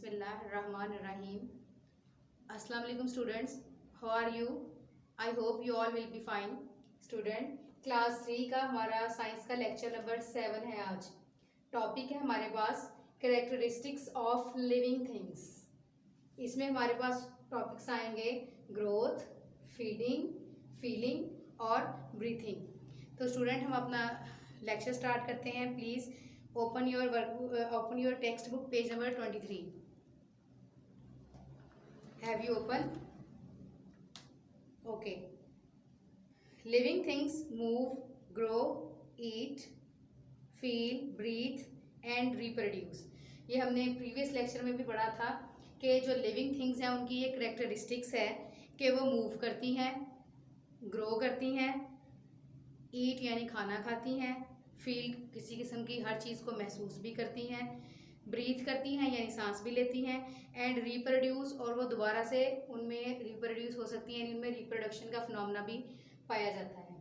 Bismillahirrahmanirrahim. Assalamu alaikum students. How are you? I hope you all will be fine. Student, class 3 का हमारा science का lecture number 7 है आज. Topic है हमारे पास कैरेक्टरिस्टिक्स ऑफ लिविंग थिंग्स. इसमें हमारे पास टॉपिक्स आएंगे ग्रोथ, फीडिंग, फीलिंग और ब्रीथिंग. तो स्टूडेंट हम अपना लेक्चर स्टार्ट करते हैं. Please open your textbook page number 23. Have you opened? Okay. Living things move, grow, eat, feel, breathe and reproduce. ये हमने प्रीवियस लेक्चर में भी पढ़ा था कि जो लिविंग थिंग्स हैं उनकी ये करेक्टरिस्टिक्स है कि वो मूव करती हैं, ग्रो करती हैं, ईट यानी खाना खाती हैं, फील किसी किस्म की हर चीज़ को महसूस भी करती हैं, ब्रीथ करती हैं यानी सांस भी लेती हैं, एंड रिप्रोड्यूस और वो दोबारा से उनमें रिप्रोड्यूस हो सकती हैं, इनमें रिप्रोडक्शन का फिनोमेना भी पाया जाता है.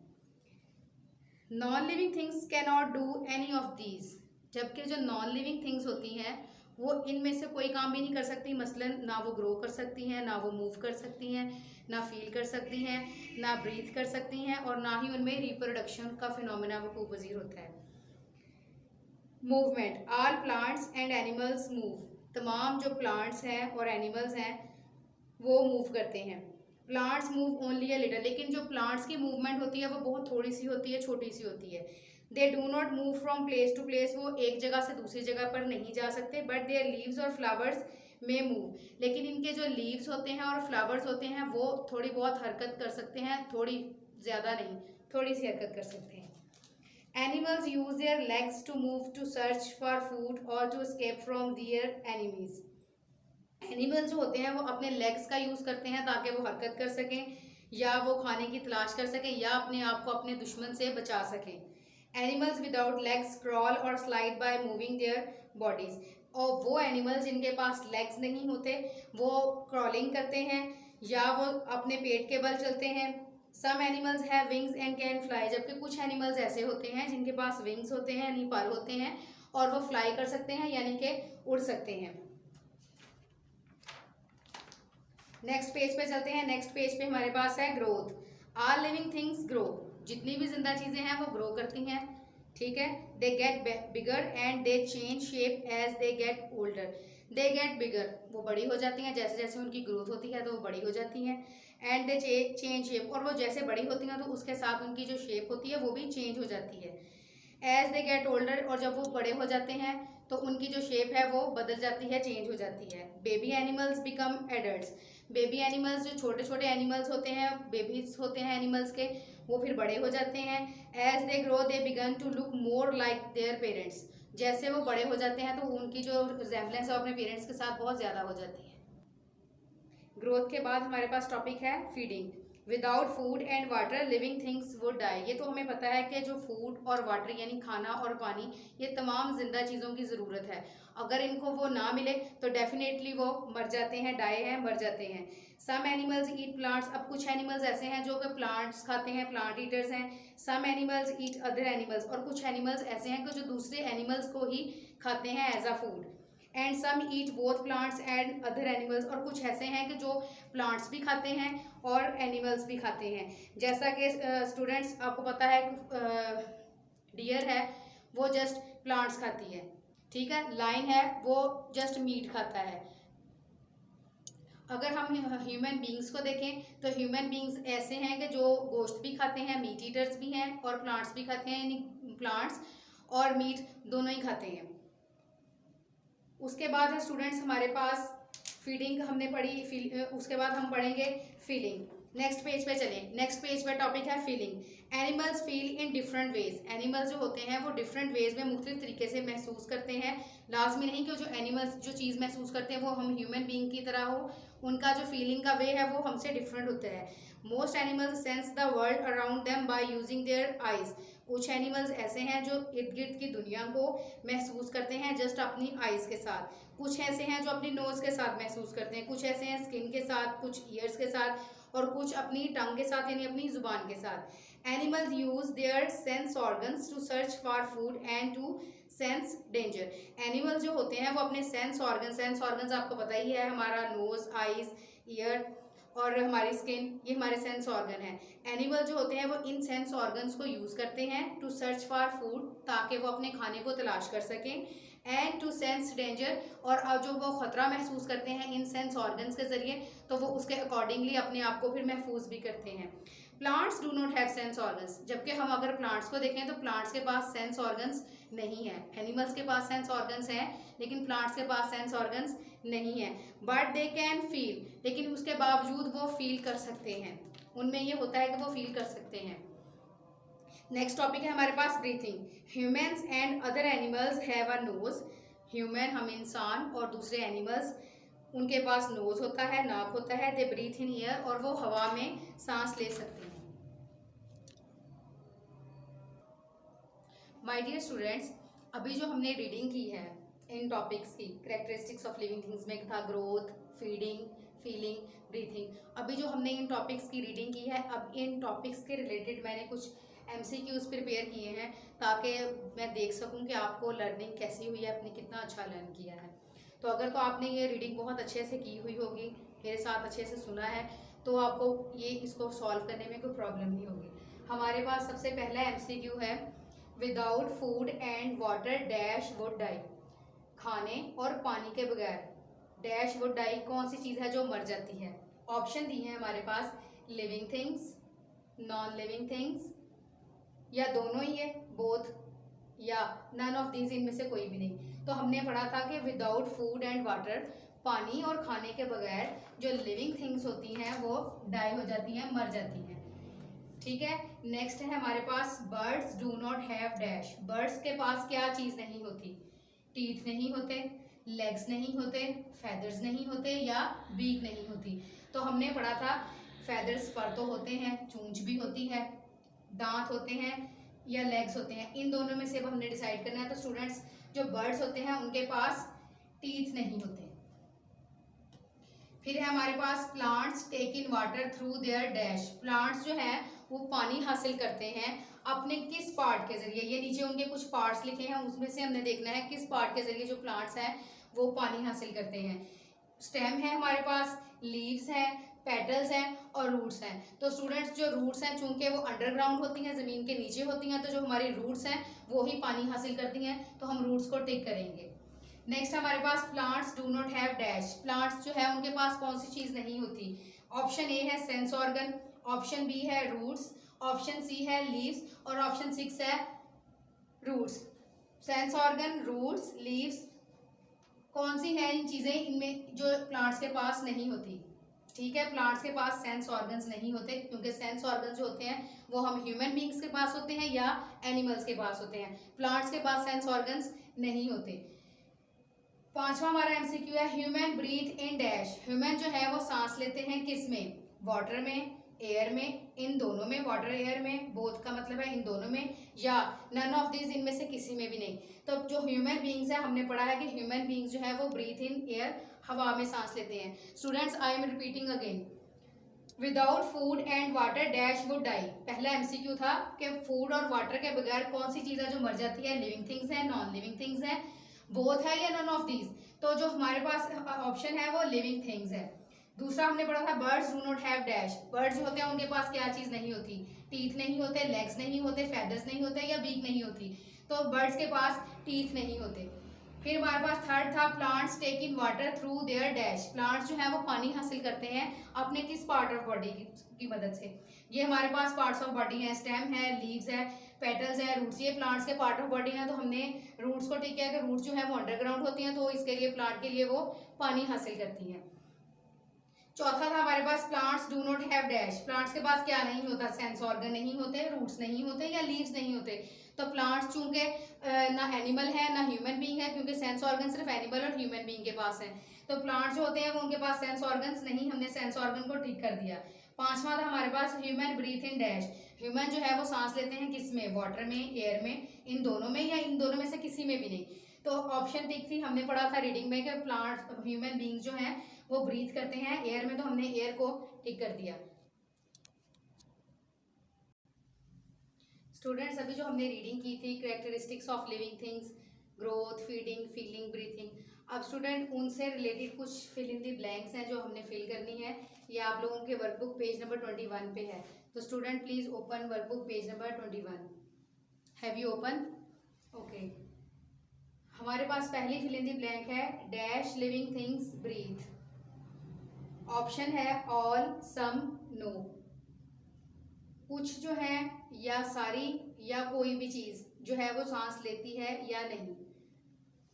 Non living things can not do any of these. जबकि जो नॉन लिविंग थिंग्स होती हैं वो इनमें से कोई काम भी नहीं कर सकती. मसलन ना वो ग्रो कर सकती हैं, ना वो मूव कर सकती हैं, ना फील कर सकती हैं, ना ब्रीथ कर सकती हैं और ना ही उनमें रिप्रोडक्शन का फिनोमेना वो पॉसिबल होता है. Movement. All plants and animals move. तमाम जो प्लांट्स हैं और एनिमल्स हैं वो मूव करते हैं. Plants move only a little. लेकिन जो प्लांट्स की मूवमेंट होती है वो बहुत थोड़ी सी होती है, छोटी सी होती है. They do not move from place to place. वो एक जगह से दूसरी जगह पर नहीं जा सकते. बट देयर लीव्स और फ्लावर्स में मूव. लेकिन इनके जो लीव्स होते हैं और फ्लावर्स होते हैं वो थोड़ी बहुत हरकत कर सकते हैं, थोड़ी ज़्यादा नहीं, थोड़ी सी हरकत कर सकते हैं. Animals use their legs to move to search for food or to escape from their enemies. Animals जो होते हैं वो अपने लेग्स का यूज़ करते हैं ताकि वो हरकत कर सकें या वो खाने की तलाश कर सकें या अपने आप को अपने दुश्मन से बचा सकें. एनिमल्स विदाउट लेग्स क्रॉल और slide by moving their bodies. और वो एनिमल्स जिनके पास लेग्स नहीं होते वो क्रॉलिंग करते हैं या वो अपने पेट के बल चलते हैं. Some animals have wings and can fly. जबकि कुछ एनिमल्स ऐसे होते हैं जिनके पास विंग्स होते हैं यानी पर होते हैं और वो फ्लाई कर सकते हैं यानी कि उड़ सकते हैं. नेक्स्ट पेज पे चलते हैं. नेक्स्ट पेज पे हमारे पास है growth. All living things grow. जितनी भी जिंदा चीजें हैं वो ग्रो करती हैं. ठीक है. They get bigger and they change shape as they get older. They get bigger. वो बड़ी हो जाती हैं जैसे जैसे उनकी ग्रोथ होती है तो वो बड़ी हो जाती हैं. And they change shape. और वो जैसे बड़ी होती हैं तो उसके साथ उनकी जो शेप होती है वो भी चेंज हो जाती है. As they get older. और जब वो बड़े हो जाते हैं तो उनकी जो शेप है वो बदल जाती है, चेंज हो जाती है. Baby animals become adults. Baby animals जो छोटे छोटे एनिमल्स होते हैं, बेबीज होते हैं एनिमल्स के, वो फिर बड़े हो जाते हैं. As they grow they begin to look more like their parents. जैसे वो बड़े हो जाते हैं तो उनकी जो रिजेम्बलेंस है अपने पेरेंट्स के साथ बहुत ज़्यादा हो जाती है. ग्रोथ के बाद हमारे पास टॉपिक है feeding. Without food and water living things would die. ये तो हमें पता है कि जो फूड और वाटर यानी खाना और पानी ये तमाम जिंदा चीज़ों की ज़रूरत है. अगर इनको वो ना मिले तो डेफिनेटली वो मर जाते हैं, डाई हैं, मर जाते हैं. Some animals eat plants. अब कुछ एनिमल्स ऐसे हैं जो कि प्लांट्स खाते हैं, प्लांट ईटर्स हैं. Some animals eat other animals. और कुछ एनिमल्स ऐसे हैं कि जो दूसरे एनिमल्स को ही खाते हैं as a food. And some eat both plants and other animals. और कुछ ऐसे हैं कि जो प्लांट्स भी खाते हैं और एनिमल्स भी खाते हैं. जैसा कि स्टूडेंट्स आपको पता है डियर है वो जस्ट प्लांट्स खाती है. ठीक है. लाइन है वो जस्ट मीट खाता है. अगर हम ह्यूमन बींग्स को देखें तो ह्यूमन बींग्स ऐसे हैं कि जो गोश्त भी खाते हैं, मीट ईटर्स भी हैं और प्लांट्स भी खाते हैं यानी प्लांट्स और मीट दोनों ही खाते हैं. उसके बाद है स्टूडेंट्स हमारे पास फीडिंग हमने पढ़ी. उसके बाद हम पढ़ेंगे फीलिंग. नेक्स्ट पेज पे चलें. नेक्स्ट पेज पे टॉपिक है feeling. Animals feel in different ways. Animals जो होते हैं वो डिफरेंट वेज में मुख्तलिफ तरीके से महसूस करते हैं. लाजमी नहीं कि जो एनिमल्स जो चीज़ महसूस करते हैं वो हम ह्यूमन बींग की तरह हो. उनका जो फीलिंग का वे है वो हमसे डिफरेंट होता है. Most animals sense the world around them by using their eyes. कुछ एनिमल्स ऐसे हैं जो इर्द गिर्द की दुनिया को महसूस करते हैं जस्ट अपनी आइज़ के साथ. कुछ ऐसे हैं जो अपनी नोज़ के साथ महसूस करते हैं. कुछ ऐसे हैं स्किन के साथ, कुछ ईयर्स के साथ और कुछ अपनी टंग के साथ यानी अपनी ज़ुबान के साथ. Animals use their sense organs to search for food and to sense danger. Animal जो होते हैं वो अपने सेंस ऑर्गन्स आपको पता ही है, हमारा नोज, आईज, ईयर और हमारी स्किन, ये हमारे सेंस ऑर्गन है। एनिमल जो होते हैं वो इन सेंस ऑर्गन्स को यूज करते हैं टू सर्च फॉर फूड, ताकि वो अपने खाने को तलाश कर सकें, एंड टू सेंस डेंजर, और जो वो खतरा महसूस करते हैं इन सेंस ऑर्गन्स के जरिए, तो वो उसके अकॉर्डिंगली अपने आप को फिर महफूज भी करते हैं। Plants do not have sense organs, जबकि हम अगर प्लांट्स को देखें तो प्लांट्स के पास सेंस ऑर्गन्स नहीं है। एनिमल्स के पास सेंस ऑर्गन्स है, लेकिन प्लांट्स के पास सेंस ऑर्गन्स नहीं है। बट दे कैन फील, लेकिन उसके बावजूद वो फील कर सकते हैं, उनमें ये होता है कि वो फील कर सकते हैं। नेक्स्ट टॉपिक है हमारे पास breathing. Humans and other animals have a nose. Human, हम इंसान, और दूसरे एनिमल्स, उनके पास नोज होता है, नाक होता है। दे ब्रीथ इन एयर, और वो हवा में सांस ले सकते हैं। माय डियर स्टूडेंट्स, अभी जो हमने रीडिंग की है इन टॉपिक्स की, कैरेक्टरिस्टिक्स ऑफ लिविंग थिंग्स में था ग्रोथ, फीडिंग, फीलिंग, ब्रीथिंग। अभी जो हमने इन टॉपिक्स की रीडिंग की है, अब इन टॉपिक्स के रिलेटेड मैंने कुछ MCQs प्रिपेयर किए हैं, ताकि मैं देख सकूं कि आपको लर्निंग कैसी हुई है, आपने कितना अच्छा लर्न किया है। तो अगर तो आपने ये रीडिंग बहुत अच्छे से की हुई होगी, मेरे साथ अच्छे से सुना है, तो आपको ये इसको सॉल्व करने में कोई प्रॉब्लम नहीं होगी। हमारे पास सबसे पहला MCQ है, without food and water dash would die. खाने और पानी के बगैर डैश वुड डाई, कौन सी चीज़ है जो मर जाती है? ऑप्शन दी है हमारे पास, living things, non living things, या दोनों ही है, बोथ, या नन ऑफ दीज, इनमें से कोई भी नहीं। तो हमने पढ़ा था कि विदाउट फूड एंड वाटर, पानी और खाने के बगैर जो लिविंग थिंग्स होती हैं वो डाई हो जाती हैं, मर जाती हैं। ठीक है। नेक्स्ट है हमारे पास, birds do not have dash. Birds के पास क्या चीज नहीं होती? टीथ नहीं होते, लेग्स नहीं होते, फेदर्स नहीं होते, या बीक नहीं होती। तो हमने पढ़ा था फेदर्स पर तो होते हैं, चूंच भी होती है, दांत होते हैं, या लेग्स होते हैं। इन दोनों में से अब हमने डिसाइड करना है। तो स्टूडेंट्स, जो बर्ड्स होते हैं उनके पास टीथ नहीं होते। फिर है हमारे पास, plants take in water through their dash. Plants जो है वो पानी हासिल करते हैं अपने किस पार्ट के जरिए? ये नीचे उनके कुछ पार्ट्स लिखे हैं, उसमें से हमने देखना है किस पार्ट के जरिए जो प्लांट्स हैं वो पानी हासिल करते हैं। स्टेम है हमारे पास, लीव्स हैं, पेटल्स हैं, और रूट्स हैं। तो स्टूडेंट्स, जो रूट्स हैं चूंकि वो अंडरग्राउंड होती हैं, जमीन के नीचे होती हैं, तो जो हमारी रूट्स हैं वो ही पानी हासिल करती हैं, तो हम रूट्स को टिक करेंगे। नेक्स्ट हमारे पास, plants do not have dash. Plants जो है उनके पास कौन सी चीज नहीं होती? ऑप्शन ए है सेंस ऑर्गन, ऑप्शन बी है रूट्स, ऑप्शन सी है लीव्स, और ऑप्शन 6 है roots. Sense organ, roots, leaves, कौन सी है इन चीजें इनमें जो प्लांट्स के पास नहीं होती? ठीक है, प्लांट्स के पास सेंस ऑर्गन्स नहीं होते, क्योंकि सेंस ऑर्गन्स जो होते हैं वो हम ह्यूमन बींग्स के पास होते हैं या एनिमल्स के पास होते हैं। प्लांट्स के पास सेंस ऑर्गन्स नहीं होते। पांचवा हमारा MCQ है, human breathe in dash. Human जो है वो सांस लेते हैं किस में? वाटर में, एयर में, इन दोनों में, वाटर एयर में, बोथ का मतलब है इन दोनों में, या नन ऑफ दिस, इनमें से किसी में भी नहीं। तो जो ह्यूमन बींग्स है, हमने पढ़ा है कि ह्यूमन बींग्स जो है वो ब्रीथ इन एयर, हवा में सांस लेते हैं। Students, I am repeating again, without food and water dash would die. पहला MCQ था कि फूड और वाटर के बगैर कौन सी चीज़ है जो मर जाती है? लिविंग थिंग्स है, नॉन लिविंग थिंग्स है, बोथ है, या नन ऑफ दीज। तो जो हमारे पास ऑप्शन है वो लिविंग थिंग्स है। दूसरा हमने पढ़ा था, birds do not have dash. Birds जो होते हैं उनके पास क्या चीज नहीं होती? टीथ नहीं होते, लेग्स नहीं होते, फेदर्स नहीं होते, या बीक नहीं होती। तो बर्ड्स के पास टीथ नहीं होते। फिर हमारे पास थर्ड था, plants take in water through their dash. Plants जो है वो पानी हासिल करते हैं अपने किस पार्ट ऑफ बॉडी की मदद से? ये हमारे पास पार्ट्स ऑफ बॉडी है, स्टेम है, लीव्स है, पेटल्स है, रूट्स। ये प्लांट्स के पार्ट ऑफ बॉडी है, तो हमने रूट्स को टिक किया कि रूट्स जो है वो अंडरग्राउंड होती हैं, तो इसके लिए प्लांट के लिए वो पानी हासिल करती हैं। चौथा था हमारे पास, plants do not have dash. Plants के पास क्या नहीं होता? सेंस ऑर्गन नहीं होते, रूट्स नहीं होते, या लीव्स नहीं होते। तो प्लांट्स चूंकि ना एनिमल है ना ह्यूमन बीइंग है, क्योंकि सेंस ऑर्गन सिर्फ एनिमल और ह्यूमन बीइंग के पास है। तो प्लांट्स जो होते हैं वो उनके पास सेंस ऑर्गन्स नहीं, हमने सेंस ऑर्गन को ठीक कर दिया। पांचवा था हमारे पास, human breathe in dash. Human जो है वो सांस लेते हैं किस में? वाटर में, एयर में, इन दोनों में, या इन दोनों में से किसी में भी नहीं। तो ऑप्शन टिक थी, हमने पढ़ा था रीडिंग में कि प्लांट ह्यूमन बींग्स जो हैं वो ब्रीथ करते हैं एयर में, तो हमने एयर को टिक कर दिया। स्टूडेंट्स, अभी जो हमने रीडिंग की थी characteristics of living things, growth, feeding, feeling, breathing. अब स्टूडेंट उनसे रिलेटेड कुछ फिल इन दी ब्लैंक्स हैं जो हमने फिल करनी है। ये आप लोगों के वर्कबुक पेज नंबर 21 पे है। तो student please open workbook page number 21। Have you open? Okay. हमारे पास पहली फिल इन दी ब्लैंक है dash living things breathe. Option है ऑल, सम, नो। कुछ जो है या सारी या कोई भी चीज जो है वो सांस लेती है या नहीं।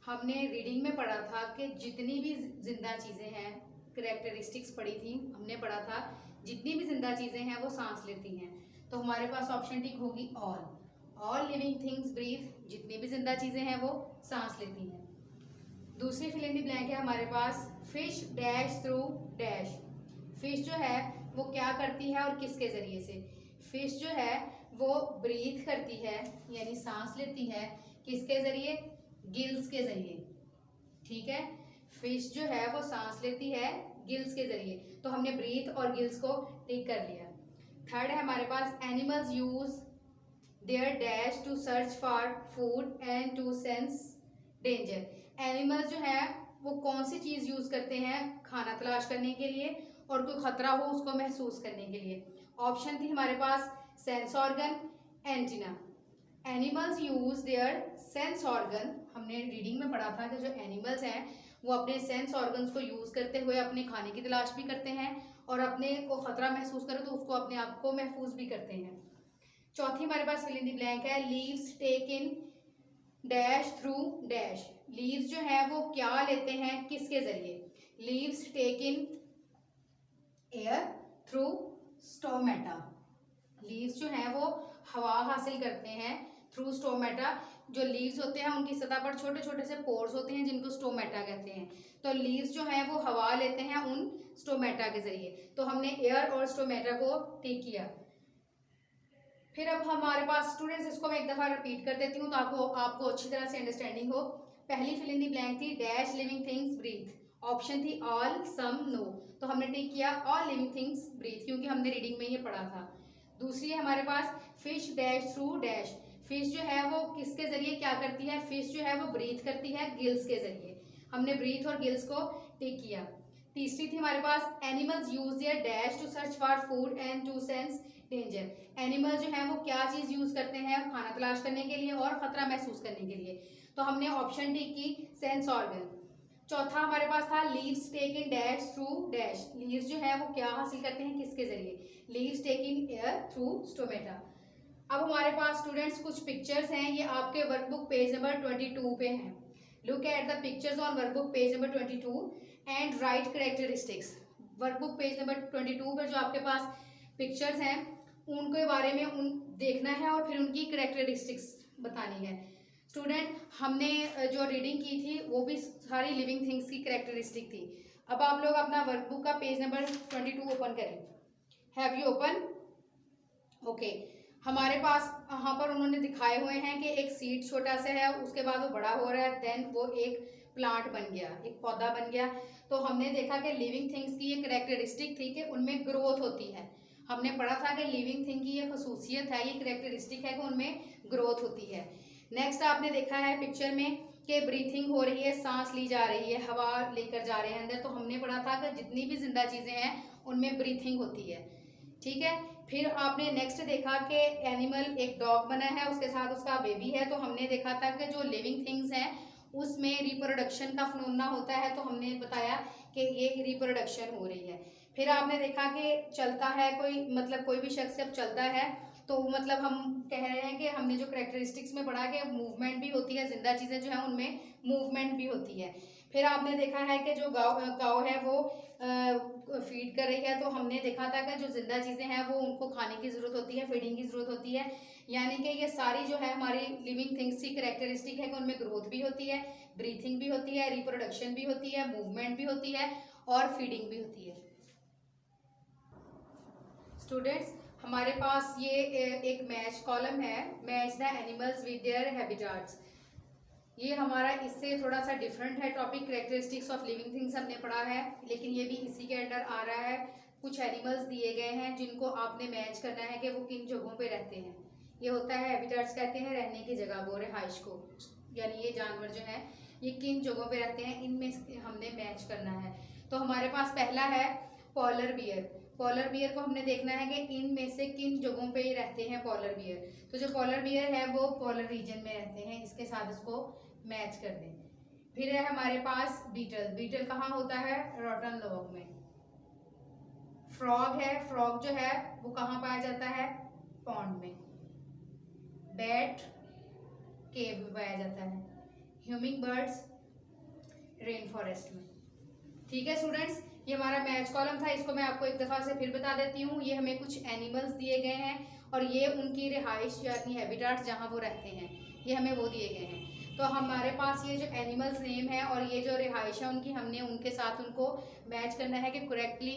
हमने रीडिंग में पढ़ा था कि जितनी भी जिंदा चीजें हैं, कैरेक्टरिस्टिक्स पढ़ी थी, हमने पढ़ा था जितनी भी जिंदा चीजें हैं वो सांस लेती हैं। तो हमारे पास ऑप्शन टिक होगी ऑल लिविंग थिंग्स ब्रीथ। जितनी भी जिंदा चीजें हैं वो सांस लेती हैं। दूसरी फिल इन द ब्लैंक है हमारे पास fish dash through dash. Fish जो है वो क्या करती है और किसके जरिए से? फिश जो है वो ब्रीथ करती है यानी सांस लेती है, किसके जरिए? गिल्स के जरिए। ठीक है, फिश जो है वो सांस लेती है गिल्स के जरिए। तो हमने ब्रीथ और गिल्स को टिक कर लिया। थर्ड है हमारे पास animals use their dash to search for food and to sense danger. Animals जो है वो कौन सी चीज यूज करते हैं खाना तलाश करने के लिए और कोई खतरा हो उसको महसूस करने के लिए? ऑप्शन थी हमारे पास sense organ, antenna. Animals use their sense organ. हमने रीडिंग में पढ़ा था कि जो एनिमल्स हैं वो अपने सेंस ऑर्गन्स को यूज करते हुए अपने खाने की तलाश भी करते हैं और अपने को खतरा महसूस करे तो उसको अपने आप को महफूज भी करते हैं। चौथी हमारे पास फिल इन द ब्लैंक है leaves take in dash through dash. Leaves जो है वो क्या लेते हैं किसके जरिए? Leaves take in air through stomata. Leaves जो है वो हवा हासिल करते हैं थ्रू स्टोमेटा। जो लीव्स होते हैं उनकी सतह पर छोटे छोटे से पोर्स होते हैं जिनको स्टोमेटा कहते हैं। तो लीव्स जो है वो हवा लेते हैं उन स्टोमेटा के जरिए। तो हमने एयर और स्टोमेटा को टिक किया। फिर अब हमारे पास स्टूडेंट्स, इसको मैं एक दफा रिपीट कर देती हूँ तो आपको अच्छी तरह से अंडरस्टैंडिंग हो। पहली फिल इन दी ब्लैंक थी dash living things breathe. Option थी ऑल, सम, नो। तो हमने टिक किया ऑल लिविंग थिंग्स ब्रीथ क्योंकि हमने रीडिंग में ये पढ़ा था। दूसरी है हमारे पास fish dash through dash. Fish जो है वो किसके जरिए क्या करती है? फिश जो है वो ब्रीथ करती है गिल्स के जरिए। हमने ब्रीथ और गिल्स को टिक किया। तीसरी थी हमारे पास animals use their dash to search for food and to sense danger. Animal जो है वो क्या चीज यूज करते हैं खाना तलाश करने के लिए और खतरा महसूस करने के लिए? तो हमने ऑप्शन टिक की सेंस ऑर्गन। चौथा हमारे पास था leaves take in dash through dash. Leaves जो है वो क्या हासिल करते हैं किसके जरिए? Leaves take in air through stomata. अब हमारे पास स्टूडेंट्स कुछ पिक्चर्स हैं, ये आपके वर्कबुक पेज नंबर 22 पे हैं। Look at the pictures on workbook page number 22 and right characteristics. Workbook page number 22 पर जो आपके पास पिक्चर्स हैं उनके बारे में देखना है और फिर उनकी कैरेक्टरिस्टिक्स बतानी है। स्टूडेंट, हमने जो रीडिंग की थी वो भी सारी लिविंग थिंग्स की कैरेक्टरिस्टिक थी। अब आप लोग अपना वर्कबुक का पेज नंबर 22 ओपन करें। Have you open? ओके। हमारे पास यहाँ पर उन्होंने दिखाए हुए हैं कि एक सीड छोटा सा है, उसके बाद वो बड़ा हो रहा है, देन वो एक प्लांट बन गया, एक पौधा बन गया। तो हमने देखा कि लिविंग थिंग्स की ये कैरेक्टरिस्टिक थी कि उनमें ग्रोथ होती है। हमने पढ़ा था कि लिविंग थिंग की ये खसूसियत है, ये कैरेक्टरिस्टिक है कि उनमें ग्रोथ होती है। नेक्स्ट आपने देखा है पिक्चर में कि ब्रीथिंग हो रही है, सांस ली जा रही है, हवा लेकर जा रहे हैं अंदर। तो हमने पढ़ा था कि जितनी भी जिंदा चीजें हैं उनमें ब्रीथिंग होती है। ठीक है। फिर आपने नेक्स्ट देखा कि एनिमल एक डॉग बना है, उसके साथ उसका बेबी है। तो हमने देखा था कि जो लिविंग थिंग्स हैं उसमें रिप्रोडक्शन का फिनोमेना होता है। तो हमने बताया कि ये रिप्रोडक्शन हो रही है। फिर आपने देखा कि चलता है कोई, मतलब कोई भी शख्स जब चलता है तो मतलब हम कह रहे हैं कि हमने जो कैरेक्टरिस्टिक्स में पढ़ा कि मूवमेंट भी होती है, जिंदा चीजें जो है उनमें मूवमेंट भी होती है। फिर आपने देखा है कि जो काऊ है वो फीड कर रही है। तो हमने देखा था कि जो जिंदा चीजें हैं वो उनको खाने की जरूरत होती है, फीडिंग की जरूरत होती है। यानी कि ये सारी जो है हमारी लिविंग थिंग्स की कैरेक्टरिस्टिक है कि उनमें ग्रोथ भी होती है, ब्रीथिंग भी होती है, रिप्रोडक्शन भी होती है, मूवमेंट भी होती है और फीडिंग भी होती है। स्टूडेंट्स, हमारे पास ये एक मैच कॉलम है, match the animals with their habitats. ये हमारा इससे थोड़ा सा डिफरेंट है topic. Characteristics of living things हमने पढ़ा है, लेकिन ये भी इसी के अंडर आ रहा है। कुछ एनिमल्स दिए गए हैं जिनको आपने मैच करना है कि वो किन जगहों पे रहते हैं। ये होता है हैबिटाट्स, कहते हैं रहने की जगह को, रिहाइश को। यानी ये जानवर जो है ये किन जगहों पे रहते हैं, इनमें से हमने मैच करना है। तो हमारे पास पहला है पॉलर बियर। पॉलर बियर को हमने देखना है कि इनमें से किन जगहों पे ही रहते हैं पॉलर बियर। तो जो पॉलर बियर है वो पॉलर रीजन में रहते हैं, इसके साथ इसको मैच कर दें। फिर है हमारे पास बीटल। बीटल कहाँ होता है? रॉटन लॉग में। फ्रॉग है, फ्रॉग जो है वो कहाँ पाया जाता है? पॉन्ड में। बैट केव में पाया जाता है। ह्यूमिंग बर्ड्स रेन फॉरेस्ट में। ठीक है स्टूडेंट्स, ये हमारा मैच कॉलम था, इसको मैं आपको एक दफ़ा से फिर बता देती हूँ। ये हमें कुछ एनिमल्स दिए गए हैं और ये उनकी रिहाइश यानी हैबिटाट्स जहाँ वो रहते हैं, ये हमें वो दिए गए हैं। तो हमारे पास ये जो एनिमल्स नेम है और ये जो रिहाइश है उनकी, हमने उनके साथ उनको मैच करना है कि करेक्टली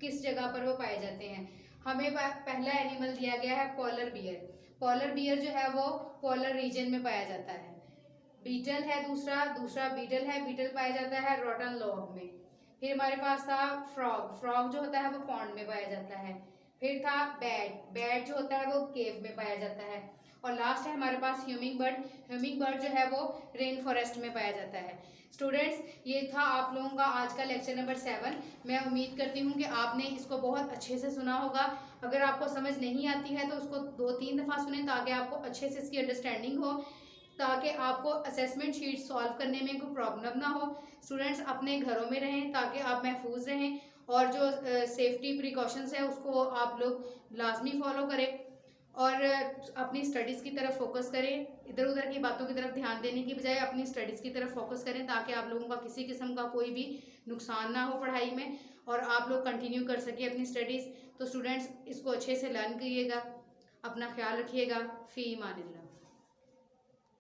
किस जगह पर वो पाए जाते हैं। हमें पहला एनिमल दिया गया है पॉलर बियर। पॉलर बियर जो है वो पॉलर रीजन में पाया जाता है। बीटल है दूसरा बीटल है, बीटल पाया जाता है रॉटन लॉग में। फिर हमारे पास था फ्रॉग। फ्रॉग जो होता है वो पॉन्ड में पाया जाता है। फिर था बैट। बैट जो होता है वो केव में पाया जाता है। और लास्ट है हमारे पास ह्यूमिंग बर्ड। ह्यूमिंग बर्ड जो है वो रेन फॉरेस्ट में पाया जाता है। स्टूडेंट्स, ये था आप लोगों का आज का लेक्चर नंबर 7। मैं उम्मीद करती हूँ कि आपने इसको बहुत अच्छे से सुना होगा। अगर आपको समझ नहीं आती है तो उसको 2-3 दफ़ा सुने ताकि आपको अच्छे से इसकी अंडरस्टैंडिंग हो, ताकि आपको असेसमेंट शीट सॉल्व करने में कोई प्रॉब्लम ना हो। स्टूडेंट्स अपने घरों में रहें ताकि आप महफूज रहें और जो सेफ्टी प्रिकॉशंस है उसको आप लोग लाजमी फॉलो करें और अपनी स्टडीज़ की तरफ फोकस करें। इधर उधर की बातों की तरफ ध्यान देने की बजाय अपनी स्टडीज़ की तरफ फोकस करें ताकि आप लोगों का किसी किस्म का कोई भी नुकसान ना हो पढ़ाई में और आप लोग कंटिन्यू कर सकें अपनी स्टडीज़। तो स्टूडेंट्स इसको अच्छे से लर्न करिएगा, अपना ख्याल रखिएगा। फ़ी ईमानिल्लाह।